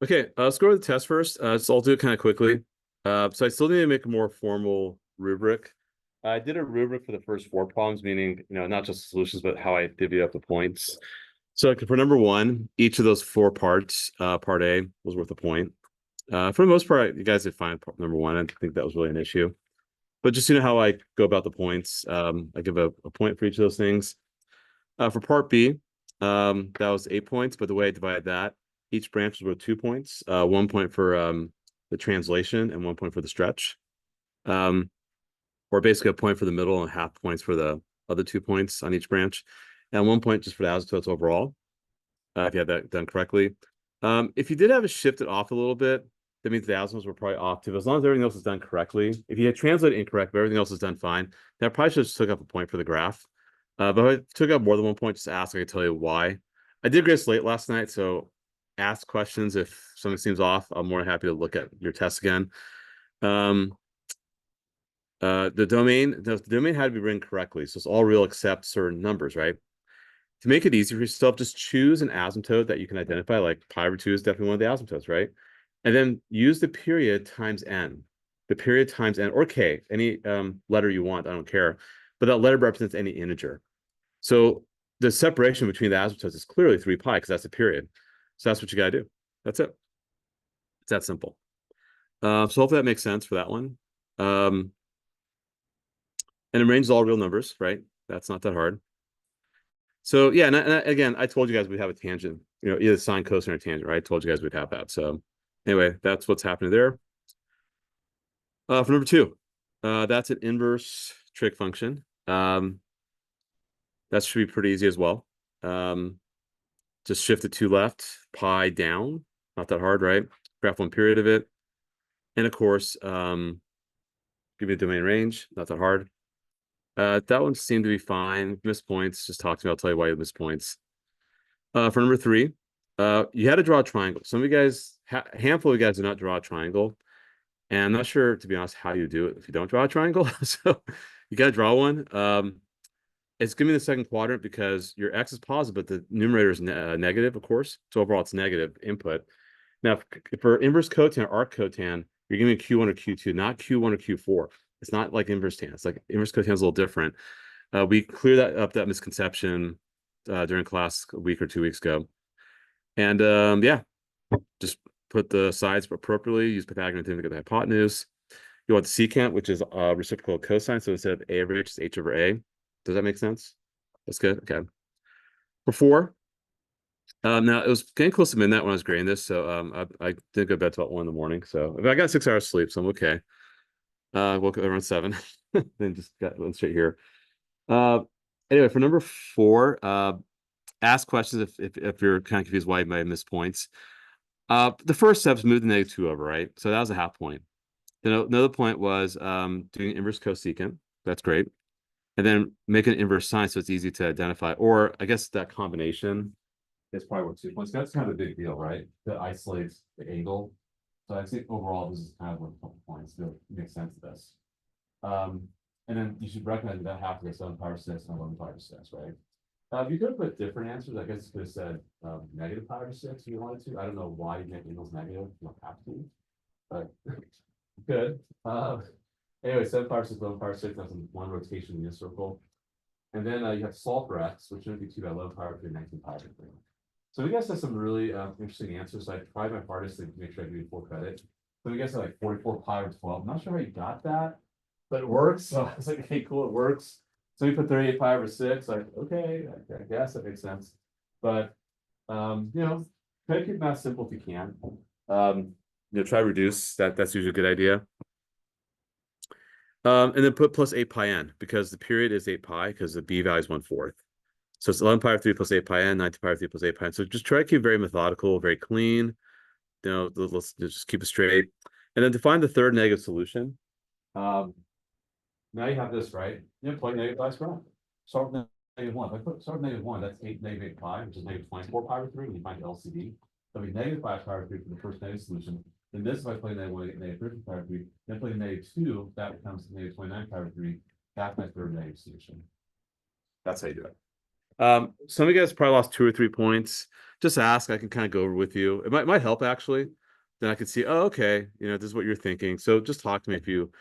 Okay, let's go over the test first. So I'll do it kind of quickly. So I still need to make a more formal rubric. I did a rubric for the first 4 problems, meaning, not just the solutions, but how I divvy up the points. So for number 1, each of those 4 parts, part A was worth a point. For the most part, you guys did fine number 1. I didn't think that was really an issue. But just how I go about the points, I give a point for each of those things. For part B, that was 8 points, but the way I divided that, each branch was worth 2 points, 1 point for the translation and 1 point for the stretch. Or basically a point for the middle and half points for the other 2 points on each branch, and 1 point just for the asymptotes overall, if you had that done correctly. If you did have it shifted off a little bit, that means the asymptotes were probably off too. As long as everything else is done correctly. If you had translated incorrect, but everything else is done fine, that probably should have just took up a point for the graph. But if I took up more than 1 point, just ask, I can tell you why. I did grade late last night, so ask questions if something seems off. I'm more than happy to look at your test again. The domain had to be written correctly, so it's all real except certain numbers, right? To make it easy for yourself, just choose an asymptote that you can identify, like pi/2 is definitely one of the asymptotes, right? And then use the period times n. The period times n, or k, any letter you want, I don't care. But that letter represents any integer. So the separation between the asymptotes is clearly 3 pi, because that's a period. So that's what you got to do. That's it. It's that simple. So hopefully that makes sense for that one. And it ranges all real numbers, right? That's not that hard. So yeah, and again, I told you guys we'd have a tangent, either sine, cosine, or tangent, right? I told you guys we'd have that. So anyway, that's what's happening there. For number 2, that's an inverse trig function. That should be pretty easy as well. Just shift the 2 left, pi down. Not that hard, right? Graph 1 period of it. And of course, give me a domain range. Not that hard. That one seemed to be fine. Missed points. Just talk to me. I'll tell you why you missed points. For number 3, you had to draw a triangle. Some of you guys, a handful of you guys do not draw a triangle. And I'm not sure, to be honest, how you do it if you don't draw a triangle. So you got to draw one. It's giving me the second quadrant because your x is positive, but the numerator is negative, of course. So overall, it's negative input. Now, for inverse cotan or arc cotan, you're giving Q1 or Q2, not Q1 or Q4. It's not like inverse tan. It's like inverse cotan is a little different. We cleared that misconception during class a week or 2 weeks ago. And yeah, just put the sides appropriately, use Pythagorean theorem to get the hypotenuse. You want the secant, which is reciprocal of cosine. So instead of a over h, it's h over a. Does that make sense? That's good. Okay. For 4, now it was getting close to midnight when I was grading this, so I didn't go to bed till about 1 in the morning. So I got 6 hours sleep, so I'm okay. Woke up around 7, then just went straight here. Anyway, for number 4, ask questions if you're kind of confused why you might have missed points. The first step is move the -2 over, right? So that was a half point. Then another point was doing inverse cosecant. That's great. And then make an inverse sine so it's easy to identify. Or I guess that combination is probably worth 2 points. That's kind of a big deal, right? To isolate the angle. So I think overall this is kind of worth a couple points to make sense of this. And then you should recognize that half of the 7/6 and 11/6, right? You could have put different answers. I guess you could have said negative pi/6 if you wanted to. I don't know why you make angles negative. You don't have to, but good. Anyway, 7/6, 11/6. That's one rotation in this circle. And then you have to solve for x, which shouldn't be 2 by 11/3, 19/3. So we guys have some really interesting answers. So I tried my hardest to make sure I give you full credit. So we guys have like 44 pi over 12. I'm not sure how you got that, but it works. So I was like, hey, cool, it works. So we put 38 pi over 6. Like, okay, I guess that makes sense. But try to keep math simple if you can. Try to reduce. That's usually a good idea. And then put plus 8 pi n, because the period is 8 pi, because the b value is 1/4. So it's 11/3 plus 8 pi n, 19/3 plus 8 pi n. So just try to keep very methodical, very clean. Let's just keep it straight. And then to find the third negative solution. Now you have this, right? Plug negative by square. Start with -1. If I start with -1, that's negative 8 pi, which is -24 pi over 3 when you find the LCD. That'll be -5 pi over 3 for the first negative solution. Then this, if I play -1, I get -13 pi over 3. Then play -2, that becomes -29 pi over 3. That's my third negative solution. That's how you do it. Some of you guys probably lost 2 or 3 points. Just ask. I can kind of go over with you. It might help actually. Then I could see, oh, okay, this is what you're thinking. So just talk to me if you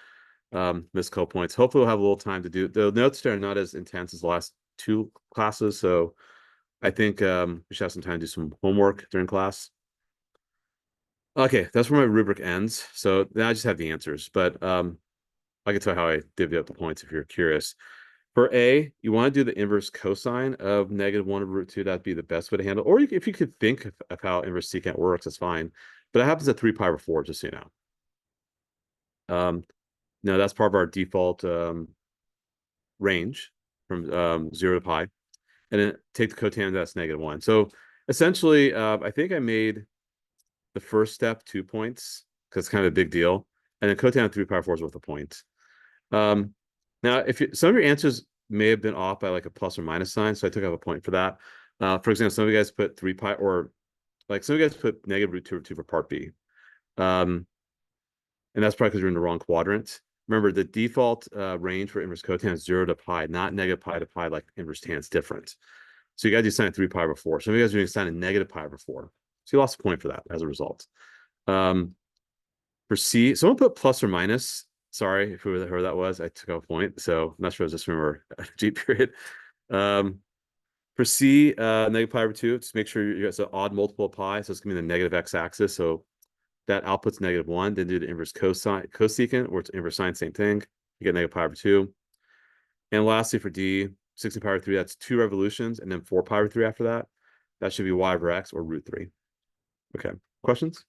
miss a couple points. Hopefully we'll have a little time to do the notes are not as intense as the last 2 classes. So I think we should have some time to do some homework during class. Okay, that's where my rubric ends. So now I just have the answers, but I can tell how I divvy up the points if you're curious. For A, you want to do the inverse cosine of -1/√2. That'd be the best way to handle it. Or if you could think of how inverse secant works, that's fine. But it happens at 3 pi over 4, just so you know. Now that's part of our default range from 0 to pi. And then take the cotangent, that's -1. So essentially, I think I made the first step 2 points because it's kind of a big deal. And then cotangent 3 pi over 4 is worth a point. Now, some of your answers may have been off by like a plus or minus sign, so I took off a point for that. For example, some of you guys put 3 pi, or like some of you guys put -√2/2 for part B. And that's probably because you're in the wrong quadrant. Remember, the default range for inverse cotangent is 0 to pi, not -pi to pi like inverse tan. It's different. So you got to do sine 3 pi over 4. Some of you guys are doing sine -pi over 4. So you lost a point for that as a result. For C, someone put plus or minus. Sorry if whoever that was. I took off a point. So I'm not sure if it was just from our G period. For C, -pi over 2, just make sure you got an odd multiple of pi. So it's going to be the negative x-axis. So that output's -1. Then do the inverse cosecant, or it's inverse sine, same thing. You get -pi over 2. And lastly, for D, 16 pi over 3, that's 2 revolutions, and then 4 pi over 3 after that. That should be y over x, or √3. Okay, questions?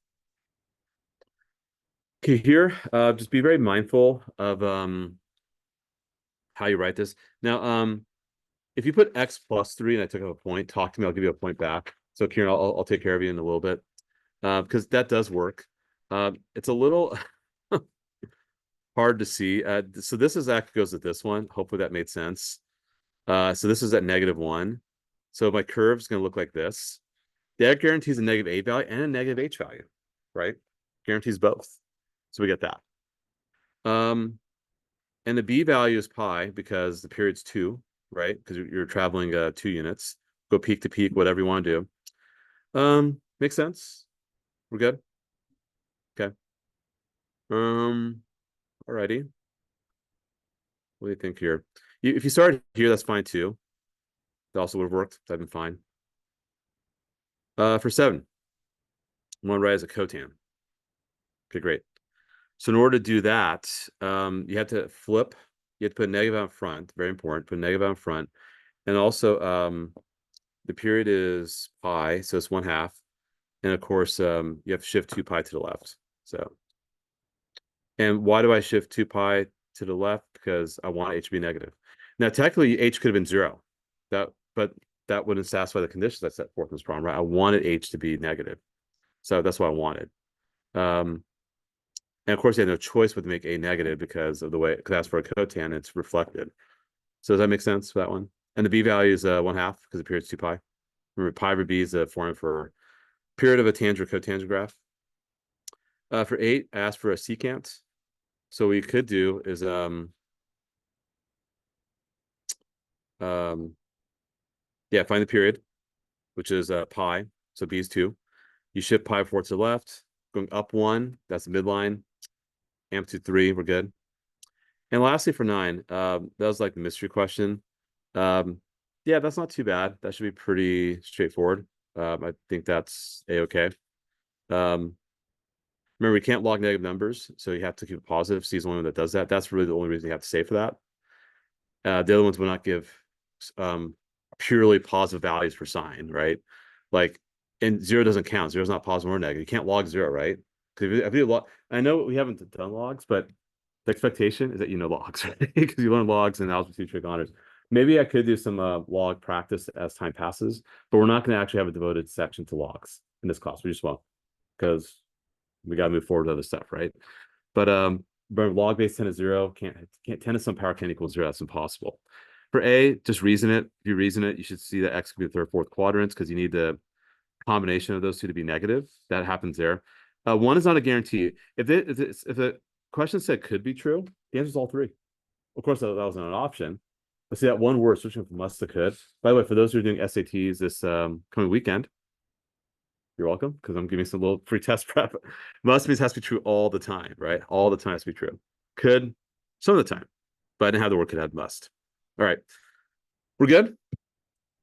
Okay, here, just be very mindful of how you write this. Now, if you put x plus 3 and I took off a point, talk to me, I'll give you a point back. So Kieran, I'll take care of you in a little bit, because that does work. It's a little hard to see. So this is actually goes with this one. Hopefully that made sense. So this is at -1. So my curve's going to look like this. That guarantees a -a value and a -h value, right? Guarantees both. So we get that. And the b value is pi because the period's 2, right? Because you're traveling 2 units. Go peak to peak, whatever you want to do. Makes sense? We're good? Okay. Alrighty. What do you think here? If you started here, that's fine too. That also would have worked. That'd been fine. For 7, one right as a cotan. Okay, great. So in order to do that, you have to flip. You have to put a negative out front. Very important. Put a negative out front. And also, the period is pi, so it's 1/2. And of course, you have to shift 2 pi to the left. So, and why do I shift 2 pi to the left? Because I want h to be negative. Now, technically, h could have been 0. But that wouldn't satisfy the conditions I set forth in this problem, right? I wanted h to be negative. So that's what I wanted. And of course, you had no choice but to make a negative because of the way, because that's for a cotan, it's reflected. So does that make sense for that one? And the b value is 1/2 because the period's 2 pi. Remember, pi over b is a formula for period of a tangent or cotangent graph. For 8, I asked for a secant. So what we could do is yeah, find the period, which is pi. So b is 2. You shift pi 4 to the left, going up 1, that's the midline. Amplitude 3, we're good. And lastly, for 9, that was like the mystery question. Yeah, that's not too bad. That should be pretty straightforward. I think that's a-okay. Remember, we can't log negative numbers, so you have to keep it positive. C is the only one that does that. That's really the only reason you have to say for that. The other ones will not give purely positive values for sign, right? Like, and 0 doesn't count. 0 is not positive or negative. You can't log 0, right? Because if you log, I know we haven't done logs, but the expectation is that you know logs, right? Because you learn logs and algebra 2 trig honors. Maybe I could do some log practice as time passes, but we're not going to actually have a devoted section to logs in this class. We just won't, because we got to move forward with other stuff, right? But log base 10 is 0. Can't 10 to some power can't equal 0. That's impossible. For A, just reason it. If you reason it, you should see that x could be the third, fourth quadrants because you need the combination of those two to be negative. That happens there. 1 is not a guarantee. If the question said could be true, the answer is all 3. Of course, that wasn't an option. Let's see that one word switching from must to could. By the way, for those who are doing SATs this coming weekend, you're welcome, because I'm giving some little free test prep. Must means has to be true all the time, right? All the time has to be true. Could some of the time, but I didn't have the word could have must. All right, we're good.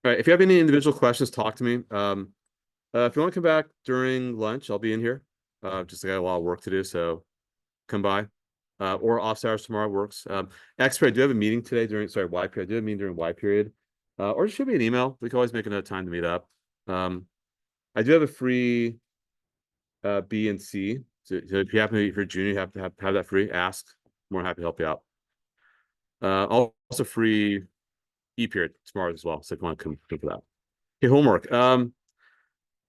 All right, if you have any individual questions, talk to me. If you want to come back during lunch, I'll be in here. Just I got a lot of work to do, so come by. Or office hours tomorrow works. X period, do you have a meeting today during, sorry, Y period? Do you have a meeting during Y period? Or just shoot me an email. We can always make another time to meet up. I do have a free B and C. So if you happen to be for junior, you have to have that free. Ask. More than happy to help you out. Also free E period tomorrow as well. So if you want to come for that. Okay, homework.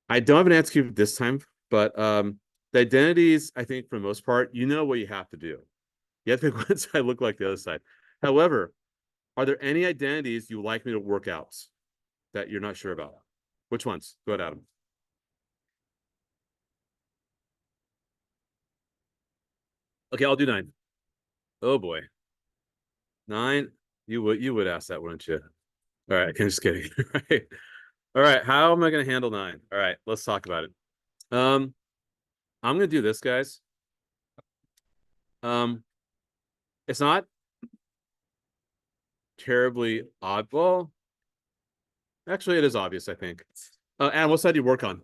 I don't have an answer for this time, but the identities, I think for the most part, you know what you have to do. You have to make one side look like the other side. However, are there any identities you would like me to work out that you're not sure about? Which ones? Go ahead, Adam. Okay, I'll do 9. Oh boy. 9. You would ask that, wouldn't you? All right, I'm just kidding. Right. All right, how am I gonna handle 9? All right, let's talk about it. I'm gonna do this, guys. Um, it's not terribly odd. Well, actually, it is obvious, I think. And what side do you work on?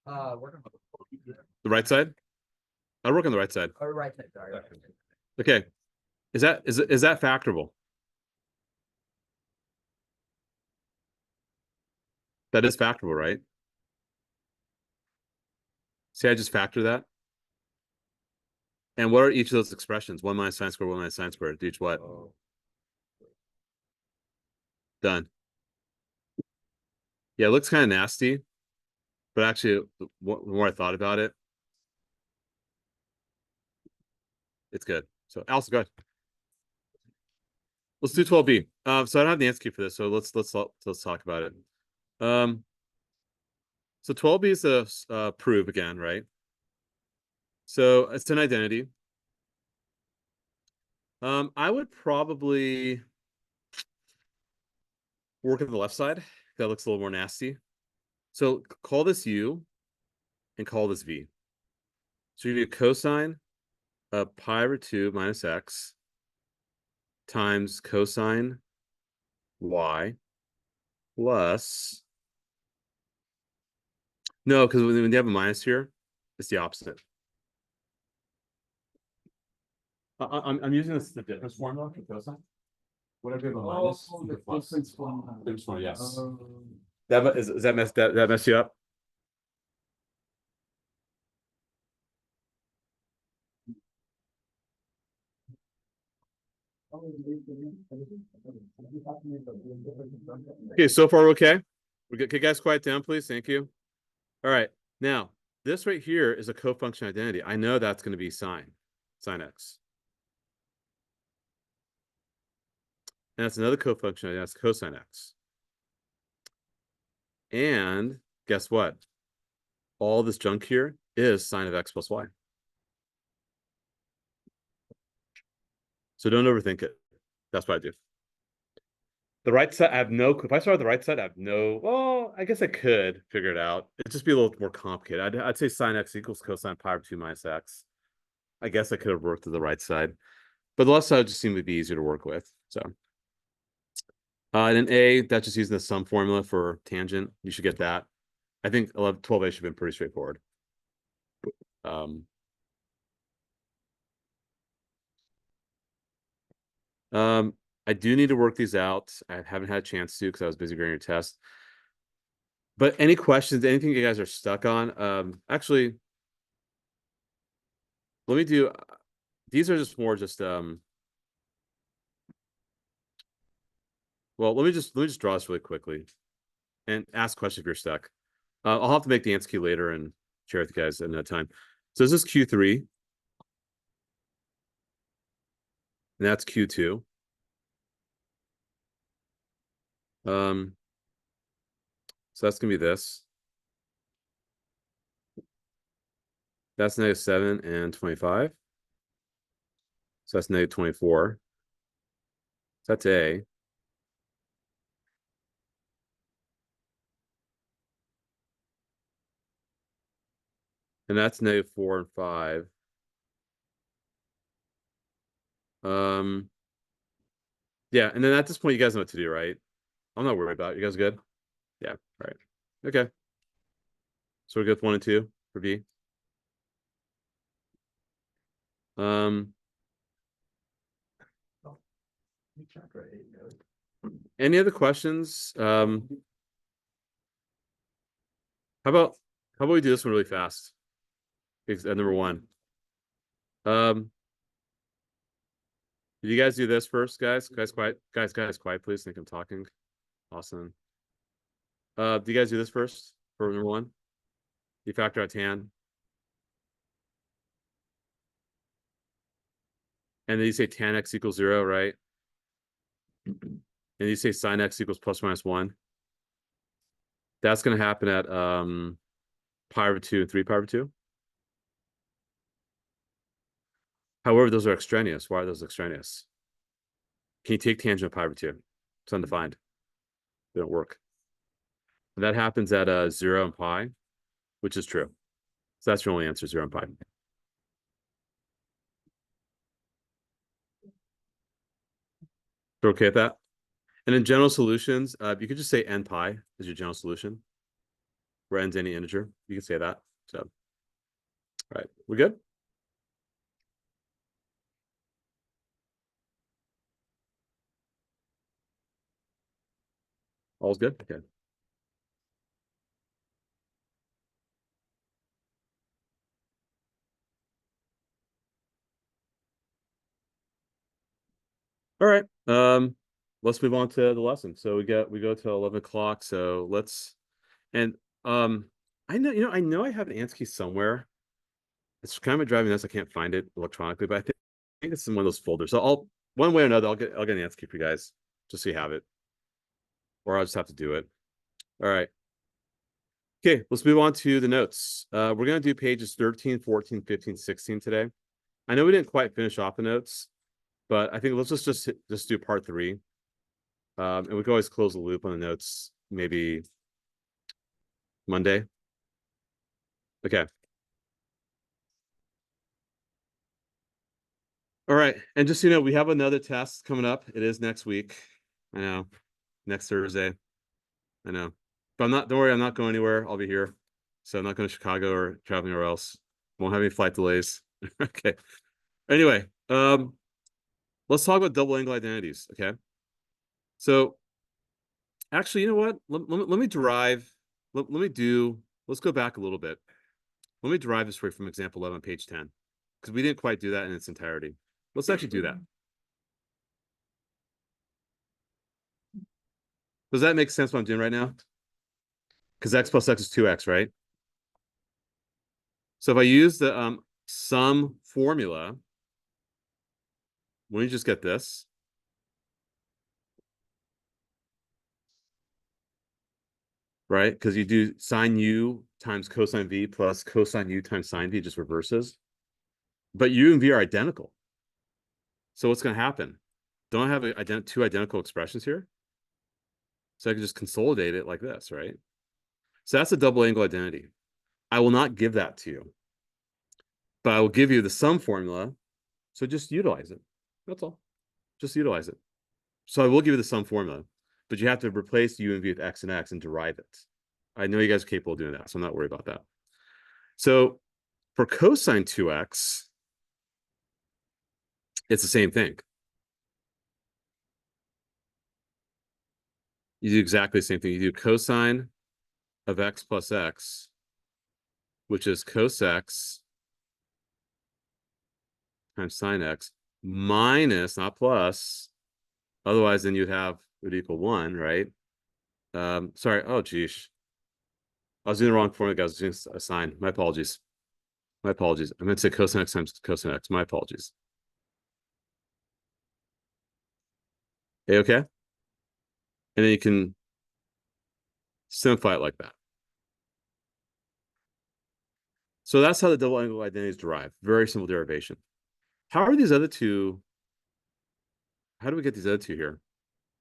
Working on The right side? I work on the right side. right side, sorry. Okay. Is that factorable? That is factorable, right? See, I just factor that. And what are each of those expressions? 1 minus sine squared, 1 minus sine squared. Each what? Done. Yeah, it looks kind of nasty, but actually, the more I thought about it, it's good. So, Alice, go ahead. Let's do 12b. So I don't have the answer key for this, so let's talk about it. So 12b is a prove again, right? So it's an identity. I would probably work on the left side. That looks a little more nasty. So call this u and call this v. So you do cosine of pi over 2 minus x times cosine y plus. No, because when you have a minus here, it's the opposite. I'm using the difference formula for cosine. Whatever you have a minus, the plus. Difference formula, yes. That mess you up? Okay, so far okay. We're good. Okay, guys, quiet down, please. Thank you. All right. Now, this right here is a cofunction identity. I know that's going to be sine x. And that's another cofunction, that's cosine x. And guess what? All this junk here is sine of x plus y. So don't overthink it. That's what I do. The right side, I have no, if I start with the right side, I have no, well, I guess I could figure it out. It'd just be a little more complicated. I'd say sine x equals cosine pi over 2 minus x. I guess I could have worked to the right side. But the left side just seemed to be easier to work with. So, and then A, that's just using the sum formula for tangent. You should get that. I think 12A should have been pretty straightforward. Um, I do need to work these out. I haven't had a chance to because I was busy grading your test. But any questions, anything you guys are stuck on? Actually, let me do, these are just more just, well, let me just draw this really quickly and ask questions if you're stuck. I'll have to make the answer key later and share with you guys in that time. So this is Q3. And that's Q2. So that's gonna be this. That's -7 and 25. So that's -24. So that's A. And that's -4 and 5. Yeah, and then at this point, you guys know what to do, right? I'm not worried about it. You guys good? Yeah, right. Okay. So we're good with 1 and 2 for B. Um, Chapter 8, any other questions? How about we do this one really fast? Number 1. Um, did you guys do this first, guys? Guys, quiet. Guys, quiet, please. I think I'm talking. Awesome. Do you guys do this first for number 1? You factor out tan, and then you say tan x equals 0, right? And you say sine x equals ±1. That's going to happen at pi over 2 and 3 pi over 2. However, those are extraneous. Why are those extraneous? Can you take tangent of pi over 2? It's undefined. They don't work. And that happens at 0 and pi, which is true. So that's your only answer, 0 and pi. You're okay with that? And in general solutions, you could just say n pi is your general solution, where n's any integer. You can say that. So, all right, we good? All's good? Okay. All right. Let's move on to the lesson. So we go to 11 o'clock. So let's and I know I know I have an answer key somewhere. It's kind of driving us. I can't find it electronically, but I think it's in one of those folders. So I'll one way or another, I'll get an answer key for you guys, just so you have it. Or I'll just have to do it. All right. Okay, let's move on to the notes. We're gonna do pages 13, 14, 15, 16 today. I know we didn't quite finish off the notes, but I think let's just do part 3. And we can always close the loop on the notes, maybe Monday. Okay. All right. And just so you know, we have another test coming up. It is next week. I know. Next Thursday. I know. But don't worry, I'm not going anywhere. I'll be here. So I'm not going to Chicago or traveling anywhere else. Won't have any flight delays. Okay. Anyway, let's talk about double angle identities. Okay. So actually, you know what? Let me derive. Let's go back a little bit. Let me derive this way from example 11 on page 10, because we didn't quite do that in its entirety. Let's actually do that. Does that make sense what I'm doing right now? Because x plus x is 2x, right? So if I use the sum formula, when you just get this, right? Because you do sine u times cosine v plus cosine u times sine v, just reverses. But u and v are identical. So what's going to happen? Don't I have two identical expressions here? So I can just consolidate it like this, right? So that's a double angle identity. I will not give that to you, but I will give you the sum formula. So just utilize it. That's all. Just utilize it. So I will give you the sum formula, but you have to replace u and v with x and x and derive it. I know you guys are capable of doing that, so I'm not worried about that. So for cosine 2x, it's the same thing. You do exactly the same thing. You do cosine of x plus x, which is cos x times sine x minus, not plus. Otherwise, then you'd have it would equal 1, right? Sorry. Oh, geez. I was doing the wrong formula, guys. I was doing a sine. My apologies. My apologies. I meant to say cosine x times cosine x. My apologies. Okay. And then you can simplify it like that. So that's how the double angle identity is derived. Very simple derivation. How are these other two? How do we get these other two here?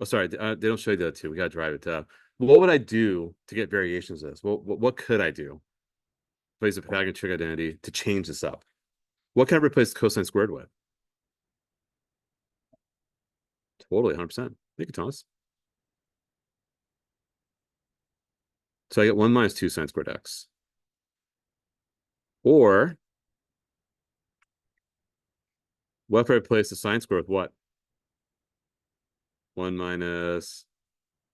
Oh, sorry, they don't show you the other two. We got to drive it. What would I do to get variations of this? What could I do? replace the Pythagorean trig identity to change this up. What can I replace cosine squared with? Totally, 100%. Thank you, Thomas. So I get 1 minus 2 sine squared x. Or, what if I replace the sine square with what? 1 minus,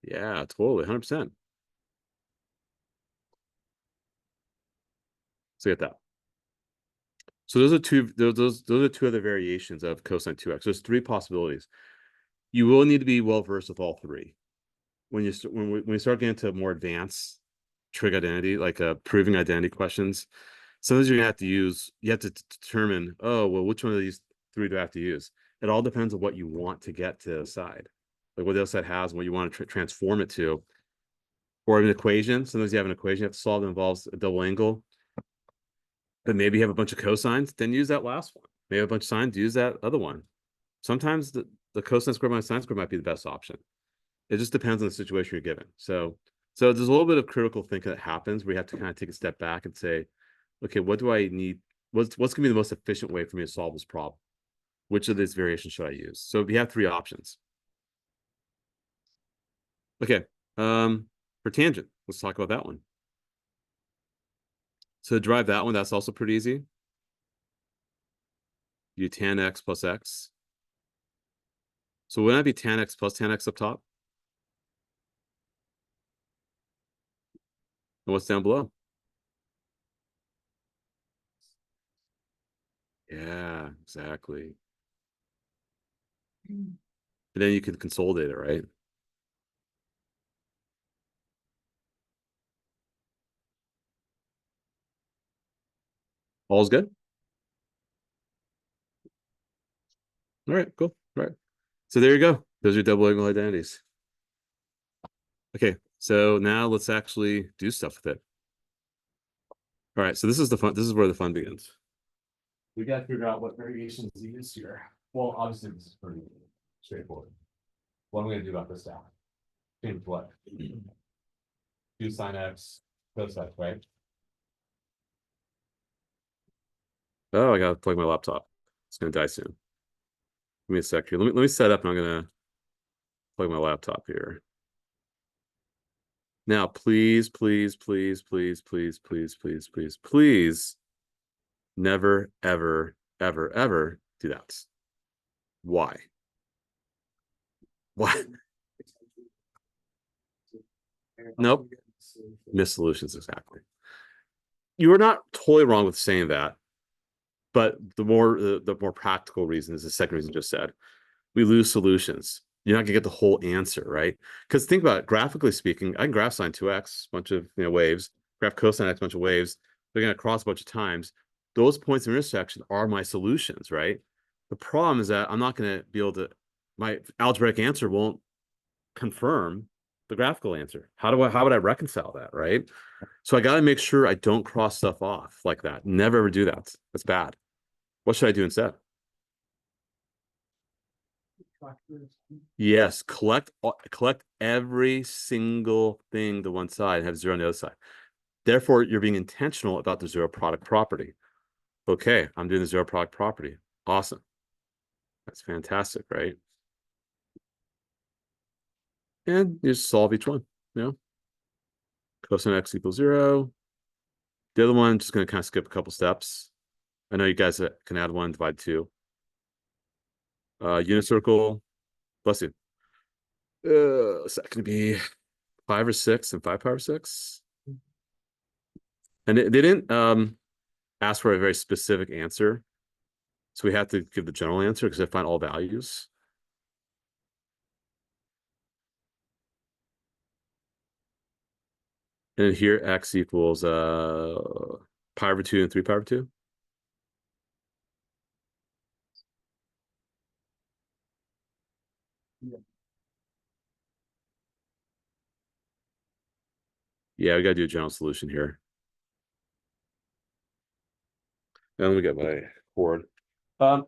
yeah, totally, 100%. So get that. So those are two other variations of cosine 2x. There's 3 possibilities. You will need to be well versed with all 3. When you start getting into more advanced trig identity, like proving identity questions, sometimes you have to determine, oh, well, which one of these 3 do I have to use? It all depends on what you want to get to the side, like what the other side has and what you want to transform it to. Or an equation. Sometimes you have an equation you have to solve that involves a double angle. But maybe you have a bunch of cosines, then use that last one. Maybe a bunch of sines, use that other one. Sometimes the cosine squared minus sine squared might be the best option. It just depends on the situation you're given. So there's a little bit of critical thinking that happens where you have to kind of take a step back and say, okay, what do I need? What's going to be the most efficient way for me to solve this problem? Which of these variations should I use? So we have 3 options. Okay, for tangent, let's talk about that one. So to derive that one, that's also pretty easy. You tan x plus x. So wouldn't that be tan x plus tan x up top? And what's down below? Yeah, exactly. And then you can consolidate it, right? All's good? All right, cool. All right. So there you go. Those are double angle identities. Okay, so now let's actually do stuff with it. All right, so this is the fun. This is where the fun begins. We got to figure out what variations to use here. Well, obviously this is pretty straightforward. What am I going to do about this now? Change what? Do sine x, cos x, right? Oh, I gotta plug my laptop. It's gonna die soon. Give me a sec here. Let me set up and I'm gonna plug my laptop here. Now, please, please, please, please, please, please, please, please, please, never, ever, ever, ever do that. Why? Why? Nope. Missed solutions, exactly. You were not totally wrong with saying that, but the more practical reason is the second reason just said. We lose solutions. You're not gonna get the whole answer, right? Because think about it, graphically speaking, I can graph sine 2x, bunch of waves, graph cosine x, bunch of waves. They're gonna cross a bunch of times. Those points of intersection are my solutions, right? The problem is that I'm not gonna be able to, my algebraic answer won't confirm the graphical answer. How would I reconcile that, right? So I gotta make sure I don't cross stuff off like that. Never ever do that. That's bad. What should I do instead? Yes, collect every single thing to one side and have 0 on the other side. Therefore, you're being intentional about the 0 product property. Okay, I'm doing the 0 product property. Awesome. That's fantastic, right? And you just solve each one, Cosine x equals 0. The other one, just going to kind of skip a couple steps. I know you guys can add 1, divide 2. Unit circle, bless you. Is that going to be 5 or 6 and 5 power 6? And they didn't ask for a very specific answer. So we have to give the general answer because I find all values. And here x equals pi over 2 and 3 pi over 2. Yeah, we got to do a general solution here. And let me get my cord.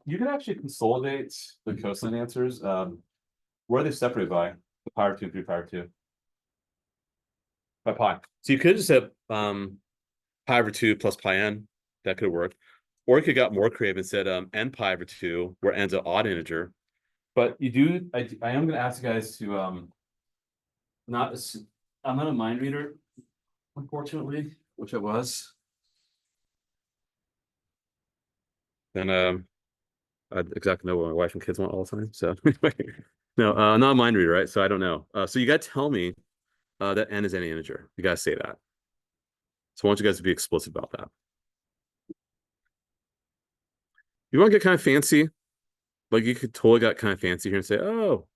You can actually consolidate the cosine answers. Where are they separated by? The pi over 2 and 3 pi over 2. By pi. So you could just have pi over 2 plus pi n. That could work. Or you could got more creative and said n pi over 2, where n's an odd integer. But you do, I am going to ask you guys to not assume, I'm not a mind reader, unfortunately, which I was. And I exactly know what my wife and kids want all the time. So no, I'm not a mind reader, right? So I don't know. So you got to tell me that n is any integer. You got to say that. So I want you guys to be explicit about that. You want to get kind of fancy? Like you could totally get kind of fancy here and say, oh,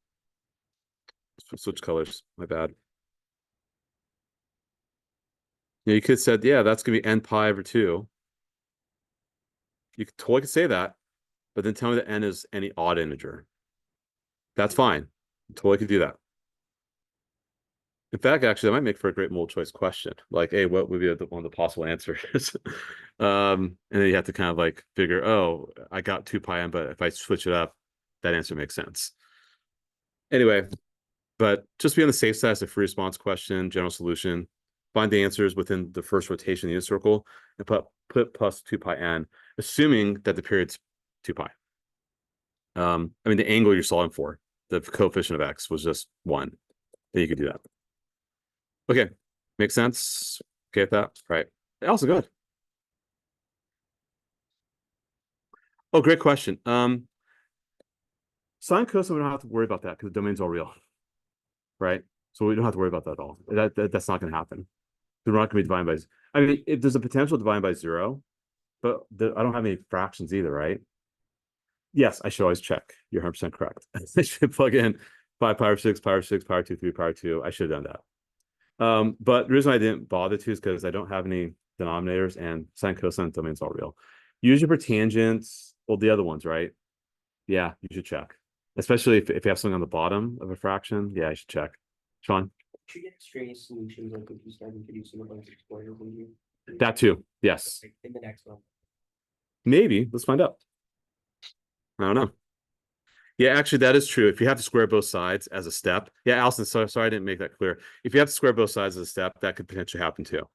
switch colors. My bad. Yeah, you could have said, yeah, that's gonna be n pi over 2. You could totally say that, but then tell me that n is any odd integer. That's fine. You totally could do that. In fact, actually, that might make for a great multiple choice question. Like, hey, what would be one of the possible answers? And then you have to kind of like figure, oh, I got 2 pi n, but if I switch it up, that answer makes sense. Anyway, but just be on the safe side as a free response question, general solution. Find the answers within the first rotation of the unit circle and put plus 2 pi n, assuming that the period's 2 pi. I mean, the angle you're solving for, the coefficient of x was just 1. Then you could do that. Okay, makes sense. Okay with that? Right. Also good. Oh, great question. Sine cosine, we don't have to worry about that because the domain's all real, right? So we don't have to worry about that at all. That's not going to happen. We're not going to be dividing by. I mean, if there's a potential to divide by 0, but I don't have any fractions either, right? Yes, I should always check. You're 100% correct. I should plug in 5 pi over 6, pi over 6, pi over 2, 3 pi over 2. I should have done that. But the reason I didn't bother to is because I don't have any denominators and sine cosine domain's all real. Use your for tangents. Well, the other ones, right? Yeah, you should check. Especially if you have something on the bottom of a fraction. Yeah, I should check. Sean? Should get extraneous solutions like if you start introducing a bunch of squares in here. That too. Yes. Like, in the next one. Maybe. Let's find out. I don't know. Yeah, actually, that is true. If you have to square both sides as a step. Yeah, Allison, sorry I didn't make that clear. If you have to square both sides as a step, that could potentially happen too.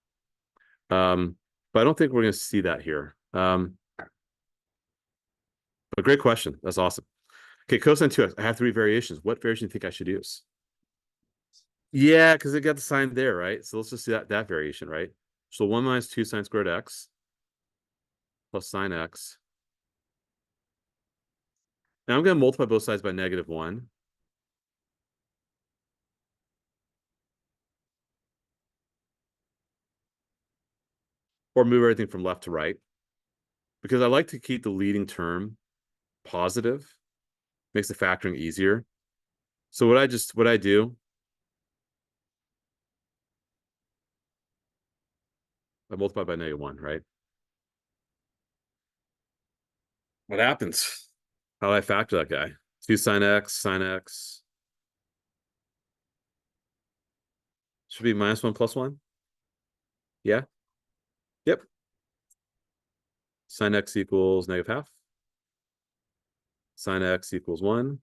But I don't think we're going to see that here. But great question. That's awesome. Okay, cosine 2x. I have 3 variations. What variation do you think I should use? Yeah, because it got the sign there, right? So let's just see that variation, right? So 1 minus 2 sine squared x plus sine x. Now I'm going to multiply both sides by -1. Or move everything from left to right. Because I like to keep the leading term positive. Makes the factoring easier. So what I do, I multiply by -1, right? What happens? How do I factor that guy? 2 sine x, sine x. Should be -1 plus 1. Yeah. Yep. Sine x equals -½ sine x equals 1,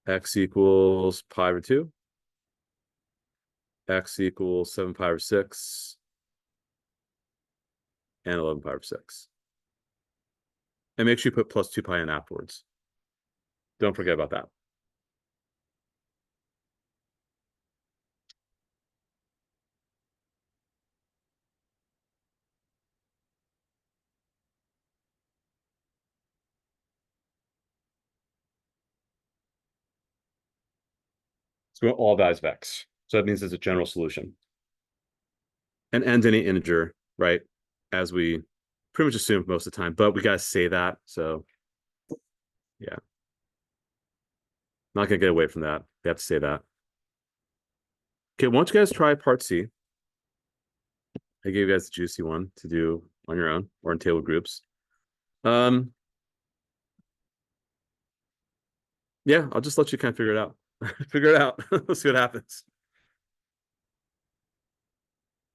x equals pi over 2, x equals 7 pi over 6, and 11 pi over 6. And make sure you put plus 2 pi in afterwards. Don't forget about that. So all values of x. So that means it's a general solution. And ends any integer, right? As we pretty much assume most of the time, but we got to say that. So yeah, not gonna get away from that. We have to say that. Okay, why don't you guys try part C? I gave you guys the juicy one to do on your own or in table groups. Um, yeah, I'll just let you kind of figure it out. Figure it out. Let's see what happens.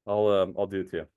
I'll do it to you.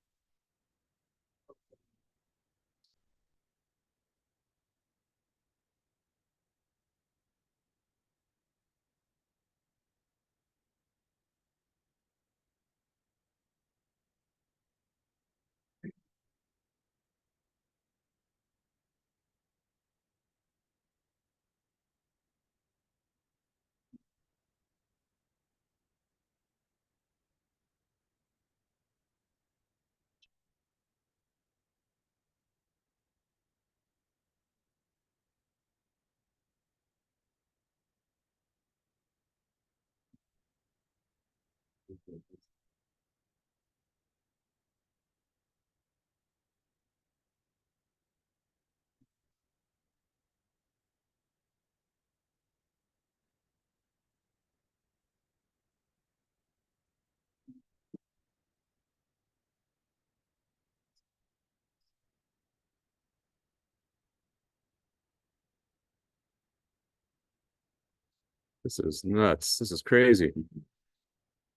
This is nuts. This is crazy.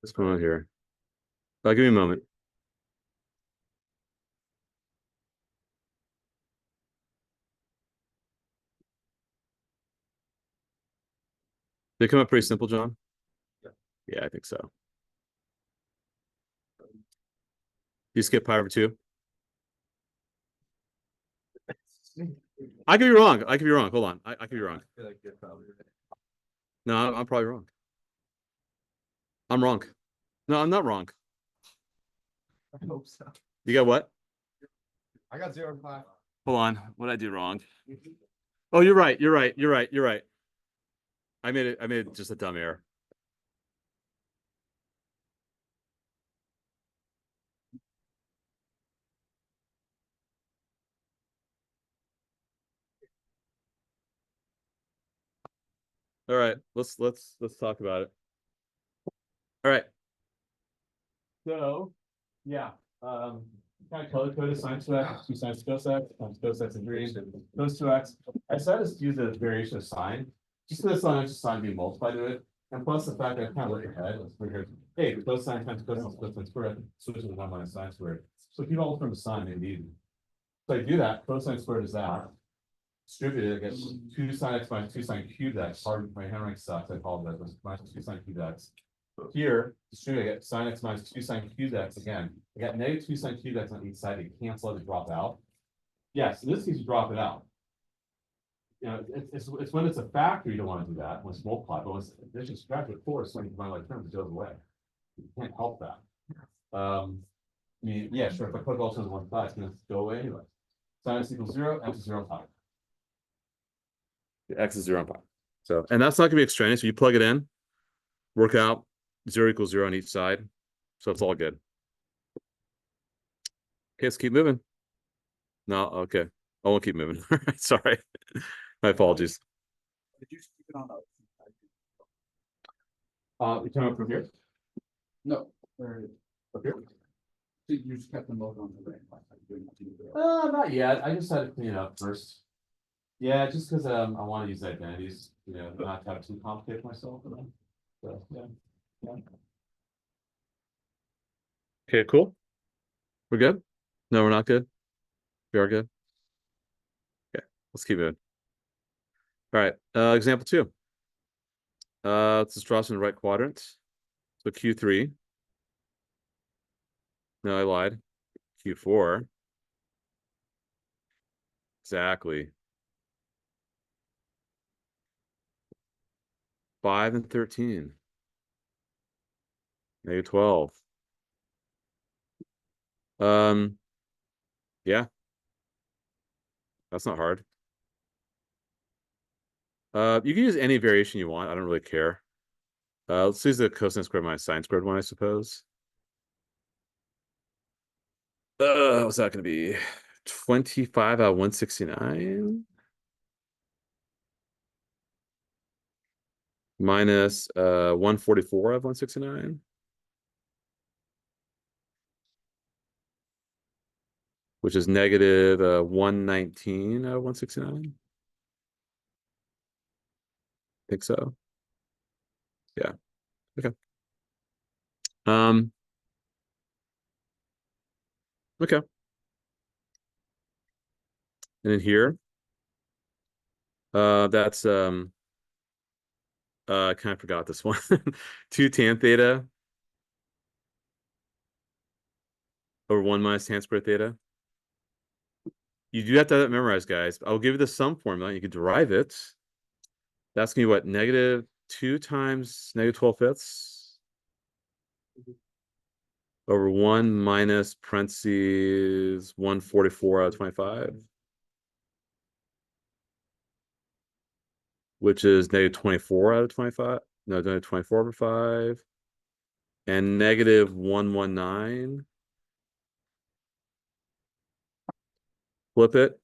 What's going on here? Give me a moment. They come up pretty simple, John? Yeah, I think so. You skip pi over 2? I could be wrong. I could be wrong. Hold on. I could be wrong. No, I'm probably wrong. I'm wrong. No, I'm not wrong. I hope so. You got what? I got 0.5. Hold on. What did I do wrong? Oh, you're right. You're right. You're right. You're right. I made just a dumb error. All right. Let's talk about it. All right. So yeah. Kind of color coded sine 2x, 2 sines cos x, times cos x and green, cos 2x. I decided to use a variation of sine, just because sine x sine being multiplied to it. And plus the fact that I kind of look ahead, let's figure, hey, cosine times cosine squared, switching to 1 minus sine squared. So if you don't from the sine, it's easy. So I do that, cosine squared is that. Distributed, I get 2 sine x minus 2 sine cubed x. Pardon, my handwriting sucks, I apologize. It's minus 2 sine cubed x. Here, distributed, I get sine x minus 2 sine cubed x again. I got negative 2 sine cubed x on each side. They cancel it and drop out. Yes, in this case, you drop it out. You know, it's when it's a factor you don't want to do that, when it's multiplied, but when it's addition, subtraction, of course, when you combine like terms, it goes away. You can't help that. I mean, yeah, sure, if I put all terms on one side, it's going to go away anyway. Sine x equals 0, x is 0 pi. X is 0 pi. So, and that's not going to be extraneous. So you plug it in, work out 0 equals 0 on each side. So it's all good. Okay, let's keep moving. No, okay. I won't keep moving. All right, sorry. My apologies. Did you keep it on? You come up from here? No. Or Up here? you just kept them both on the right. Not yet. I just had to clean it up first. Yeah, just because I want to use identities, you know, not to have too complicated myself. So yeah. Okay, cool. We're good? No, we're not good. We are good. Okay, let's keep moving. All right, example 2. Let's just draw this in the right quadrant. So Q3. No, I lied. Q4. Exactly. 5 and 13. Negative 12. Yeah, that's not hard. You can use any variation you want. I don't really care. Let's use the cosine squared minus sine squared one, I suppose. What's that going to be? 25 out of 169 minus 144 out of 169, which is negative 119 out of 169. Think so. Yeah. Okay. Okay. And then here, that's I kind of forgot this one. 2 tan theta over 1 minus tan squared theta. You do have to have that memorized, guys. I'll give you the sum formula. You can derive it. That's gonna be what? Negative 2 times negative 12 fifths over 1 minus parentheses 144 out of 25, which is negative 24 out of 25. No, negative 24 over 5. and negative 119. Flip it.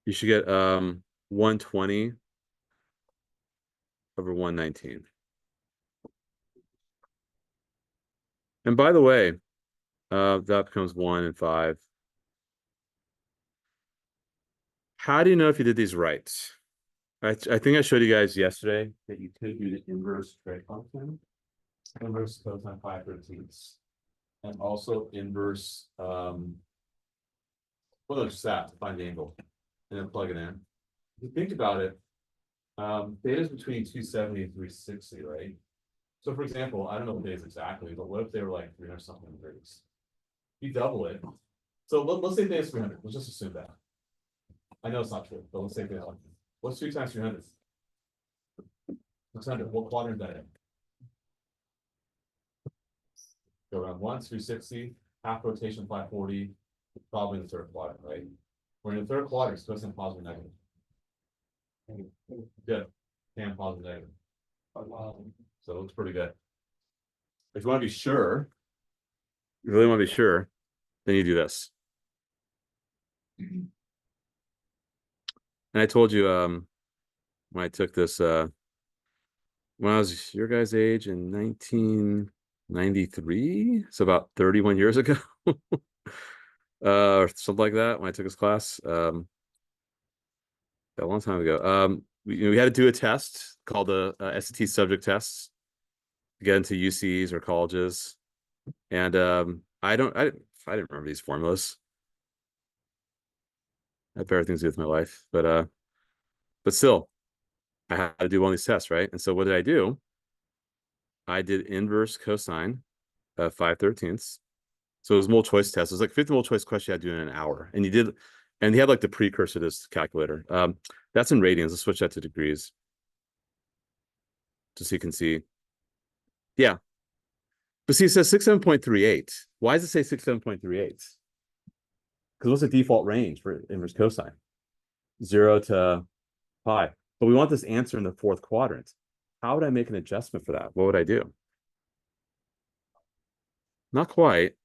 You should get 120 over 119. And by the way, that becomes 1 and 5. How do you know if you did these right? I think I showed you guys yesterday that you could do the inverse trig function, inverse cosine 5/13, and also inverse well, no, just that to find the angle, and then plug it in. If you think about it, theta is between 270 and 360, right? So for example, I don't know what it is exactly, but what if they were like 300 something degrees? You double it. So let's say theta is 300. Let's just assume that. I know it's not true, but let's say theta. What's 2 times 300? 600. What quadrant is that in? Go around once, 360, half rotation, 540, probably in the third quadrant, right? We're in the third quadrant, so it's in positive negative. Good. And positive negative. So it looks pretty good. If you want to be sure, you really want to be sure, then you do this. And I told you when I took this when I was your guys' age in 1993, so about 31 years ago. Or something like that when I took his class. A long time ago. We had to do a test called the SAT subject tests to get into UCs or colleges. And I didn't remember these formulas. I have better things to do with my life. But still, I had to do one of these tests, right? And so what did I do? I did inverse cosine of 5/13. So it was multiple choice test. It was like 50 multiple choice question you had to do in an hour. And he had like the precursor to this calculator. That's in radians. Let's switch that to degrees. Just so you can see. Yeah. But see, it says 67.38. Why does it say 67.38? Because what's the default range for inverse cosine? 0 to pi. But we want this answer in the fourth quadrant. How would I make an adjustment for that? What would I do? Not quite.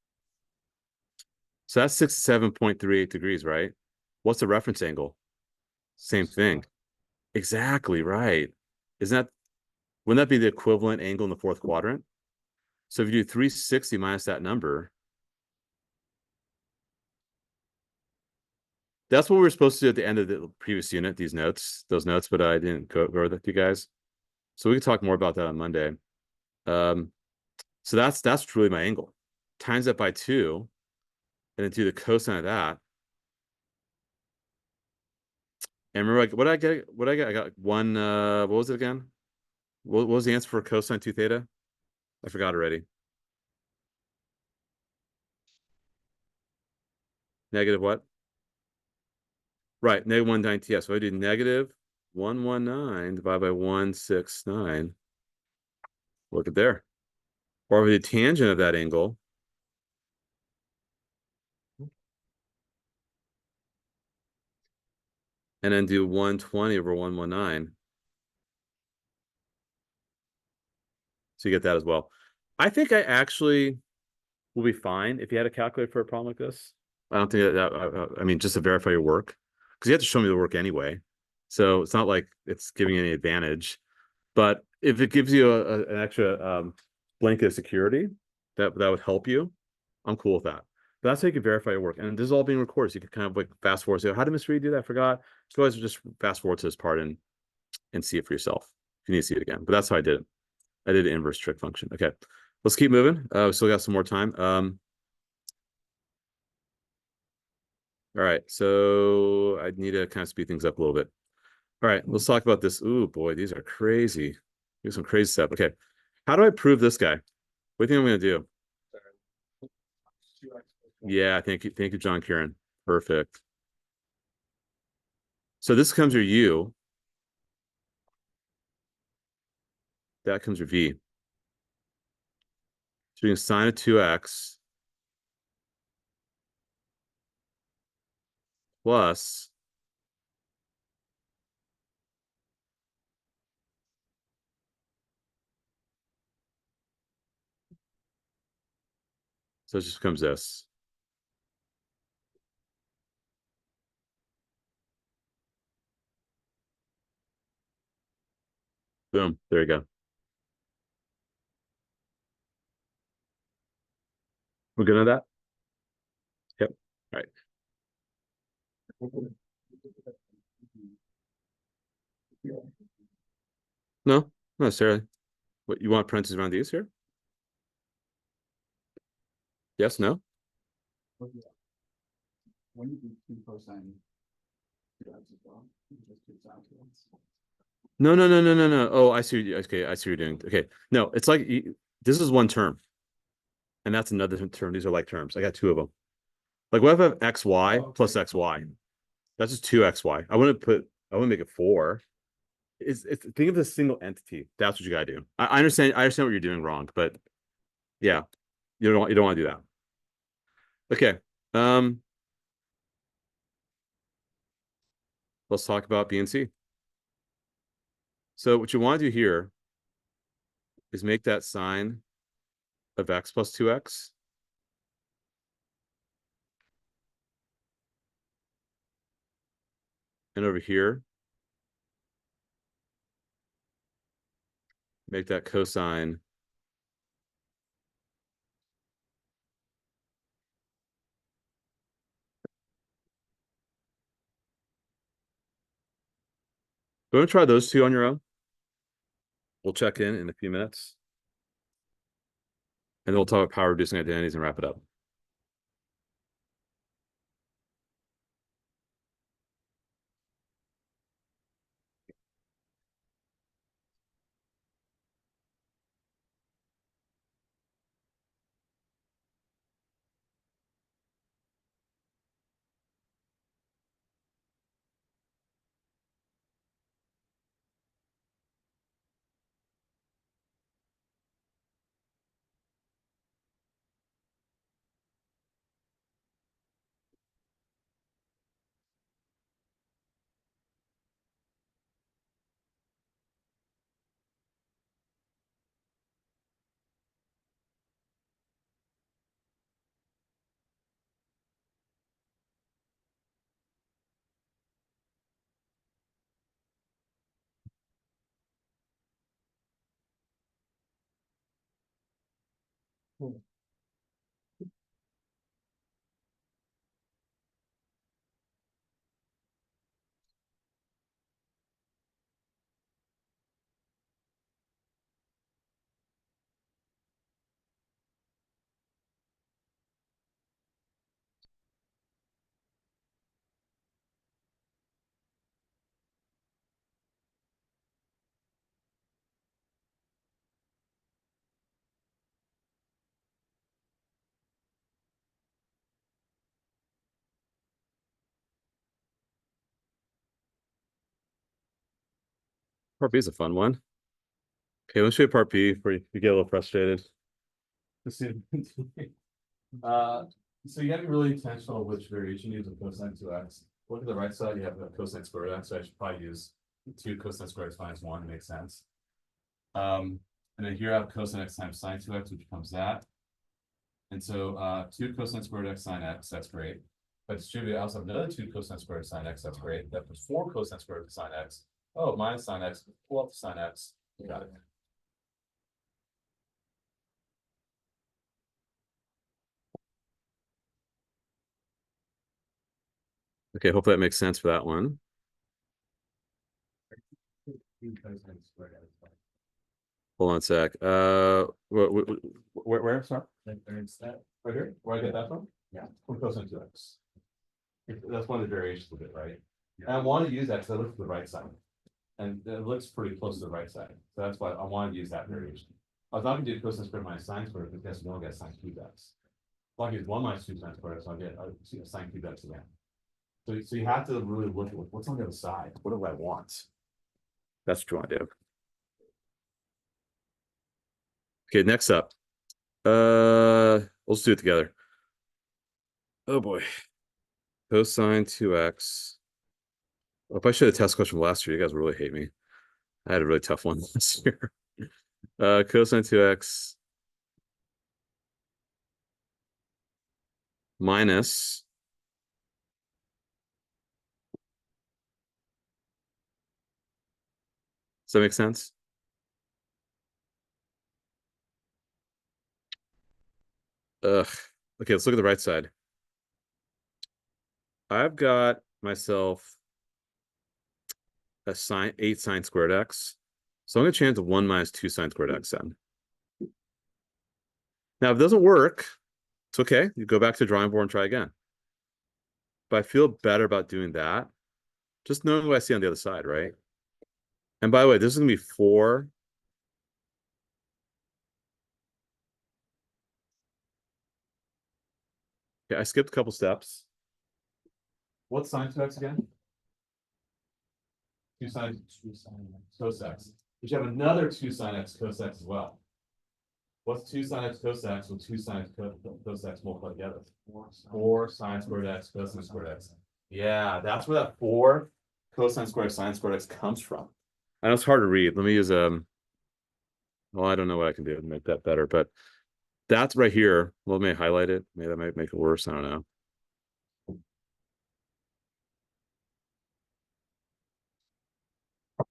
So that's 67.38 degrees, right? What's the reference angle? Same thing. Exactly right. Isn't that, wouldn't that be the equivalent angle in the fourth quadrant? So if you do 360 minus that number, that's what we were supposed to do at the end of the previous unit, those notes, but I didn't go over that with you guys. So we can talk more about that on Monday. So that's truly my angle. Times that by 2, and then do the cosine of that. And remember, like, what did I get? What did I get? I got one. What was it again? What was the answer for cosine 2 theta? I forgot already. Negative what? Right, negative 190. Yeah, so I do negative 119 divided by 169. Look at there. Or the tangent of that angle. And then do 120 over 119. So you get that as well. I think I actually will be fine if you had a calculator for a problem like this. I don't think I mean, just to verify your work, because you have to show me the work anyway. So it's not like it's giving you any advantage. But if it gives you an extra blanket of security, that would help you. I'm cool with that. But that's how you can verify your work. And this is all being recorded. So you can kind of like fast forward. Say, how did Miss Reed do that? I forgot. So guys just fast forward to this part and see it for yourself if you need to see it again. But that's how I did it. I did an inverse trig function. Okay, let's keep moving. We still got some more time. All right, so I need to kind of speed things up a little bit. All right, let's talk about this. Ooh, boy, these are crazy. Here's some crazy stuff. Okay, how do I prove this guy? What do you think I'm going to do? Yeah, thank you, John Kieran. Perfect. So this comes your U. That comes your V. So you can sine of 2x plus So it just becomes this. Boom. There you go. We're good on that? Yep. All right. No, not necessarily. What you want parentheses around these here? Yes, no? When you do two cosine. As well, it just gives out to us. No, no, no, no, no, no. Oh, I see. Okay, I see what you're doing. Okay. No, it's like this is one term. And that's another term. These are like terms. I got two of them. Like what if I have xy plus xy? That's just 2xy. I wouldn't make it 4. It's think of this single entity. That's what you gotta do. I understand what you're doing wrong, but yeah, you don't want to do that. Okay. Um, let's talk about B and C. So what you want to do here is make that sine of x plus 2x. And over here, make that cosine go and try those two on your own. We'll check in a few minutes. And then we'll talk about power reducing identities and wrap it up. Part B is a fun one. Okay, let's show you part B before you get a little frustrated. Let's see. So you gotta be really intentional which variation you use of cosine 2x. Look at the right side, you have a cosine squared x, so I should probably use 2 cosine squared x minus 1, makes sense. And then here I have cosine x times sine 2x, which becomes that. And so 2 cosine squared x sine x, that's great. If I distribute, I also have another 2 cosine squared sine x, that's great. That was 4 cosine squared sine x. Oh, minus sine x, pull up the sine x. You got it. Okay, hopefully that makes sense for that one. Hold on a sec. Where, sorry? Right here? Where I get that from? Yeah. From cosine 2x. That's one of the variations of it, right? And I want to use that because I look at the right side. And it looks pretty close to the right side. So that's why I wanted to use that variation. I was not going to do cosine squared minus sine squared, because guess we don't get sine cubed x. If I use 1 minus 2 sine squared, so I'll get a sine cubed x again. So you have to really look at what's on the other side. What do I want? That's what you want to do. Okay, next up. Let's do it together. Oh boy. Cosine 2x. Oh, if I should have test question from last year, you guys would really hate me. I had a really tough one last year. Cosine 2x minus does that make sense? Ugh. Okay, let's look at the right side. I've got myself a sine 8 sine squared x. So I'm going to change to 1 minus 2 sine squared x then. Now, if it doesn't work, it's okay. You go back to the drawing board and try again. But I feel better about doing that. Just knowing what I see on the other side, right? And by the way, this is going to be 4. Okay, I skipped a couple steps. What's sine 2x again? 2 sine cos x. But you have another 2 sine x cos x as well. What's 2 sine x cos x with 2 sine cos x multiplied together? 4 sine squared x cosine squared x. Yeah, that's where that 4 cosine squared sine squared x comes from. I know it's hard to read. Let me use well, I don't know what I can do to make that better, but that's right here. Well, let me highlight it. Maybe that might make it worse. I don't know.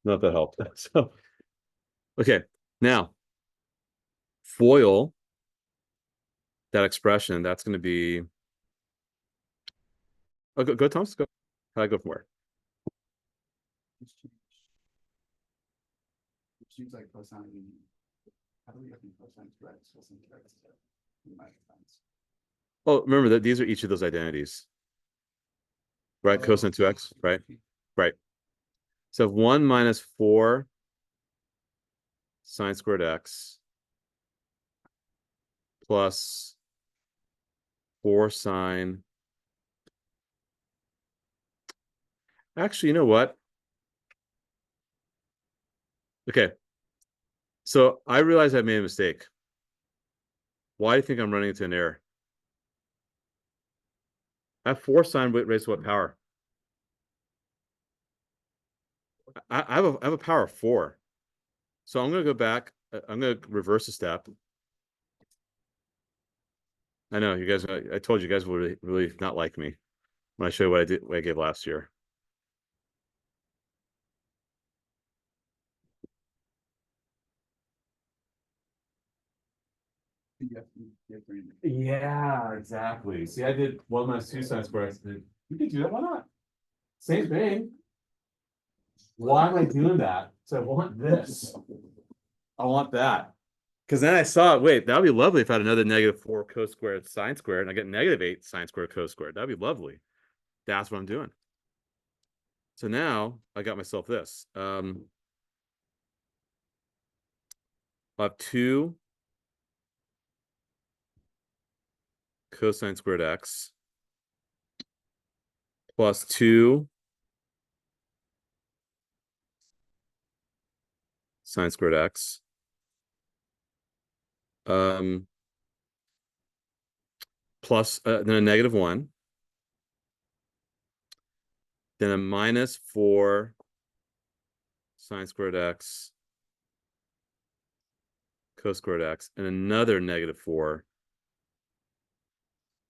Not if that helped. So, okay, now FOIL that expression. That's going to be. Oh, go Thomas. Go. How do I go from where? Seems like cosine. How do we get from cosine to x? Cosine to x in my defense. Oh, remember that these are each of those identities, right? Cosine 2x, right? Right. So 1 minus 4 sine squared x plus 4 sine. Actually, you know what? Okay. So I realize I made a mistake. Why do you think I'm running into an error? I have 4 sine raised to what power? I have a power of 4. So I'm going to go back. I'm going to reverse a step. I know you guys. I told you guys will really not like me when I show you what I gave last year. Yeah, exactly. See, I did 1 minus 2 sine squared x. You can do that. Why not? Same thing. Why am I doing that? So I want this. I want that. Because then I saw, wait, that would be lovely if I had another negative 4 cos squared sine squared, and I get negative 8 sine squared cos squared. That'd be lovely. That's what I'm doing. So now I got myself this. I have 2 cosine squared x plus 2 sine squared x. Plus then a negative 1. Then a minus 4 sine squared x cos squared x, and another negative 4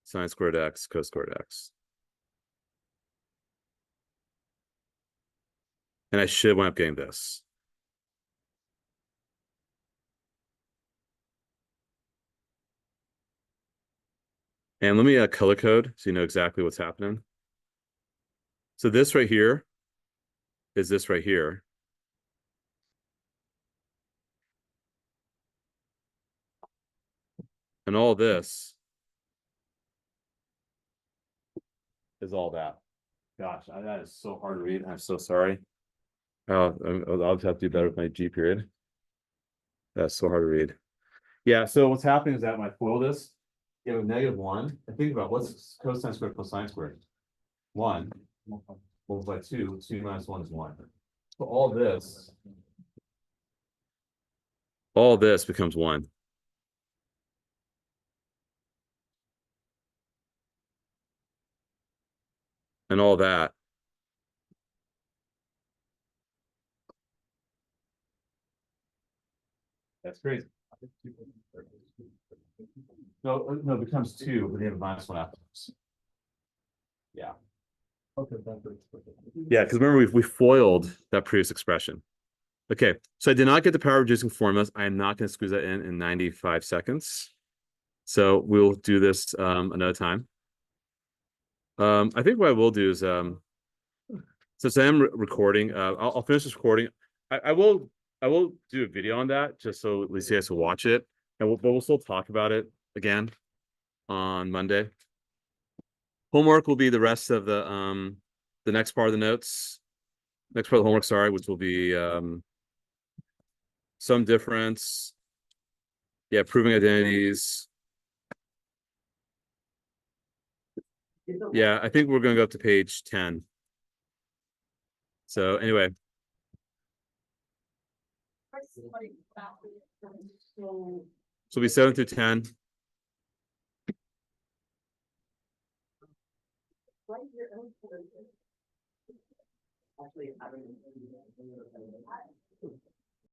sine squared x cos squared x. And I should wind up getting this. And let me color code so you know exactly what's happening. So this right here is this right here. And all this is all that. Gosh, that is so hard to read. I'm so sorry. I'll just have to do better with my G period. That's so hard to read. Yeah, so what's happening is that when I FOIL this, you have a negative 1. And think about what's cosine squared plus sine squared? 1 multiplied by 2. 2 minus 1 is 1. So all this becomes 1. And all that. That's crazy. No, it becomes 2, but they have a -1 afterwards. Yeah. Okay, Yeah, because remember we foiled that previous expression. Okay, so I did not get the power reducing formulas. I am not going to squeeze that in 95 seconds. So we'll do this another time. I think what I will do is since I am recording, I'll finish this recording. I will do a video on that just so at least you guys can watch it, and but we'll still talk about it again on Monday. Homework will be the rest of the next part of the notes, next part of the homework, sorry, which will be some difference. Yeah, proving identities. Yeah, I think we're going to go up to page 10. So anyway, so it'll be 7 through 10. Actually, I don't know.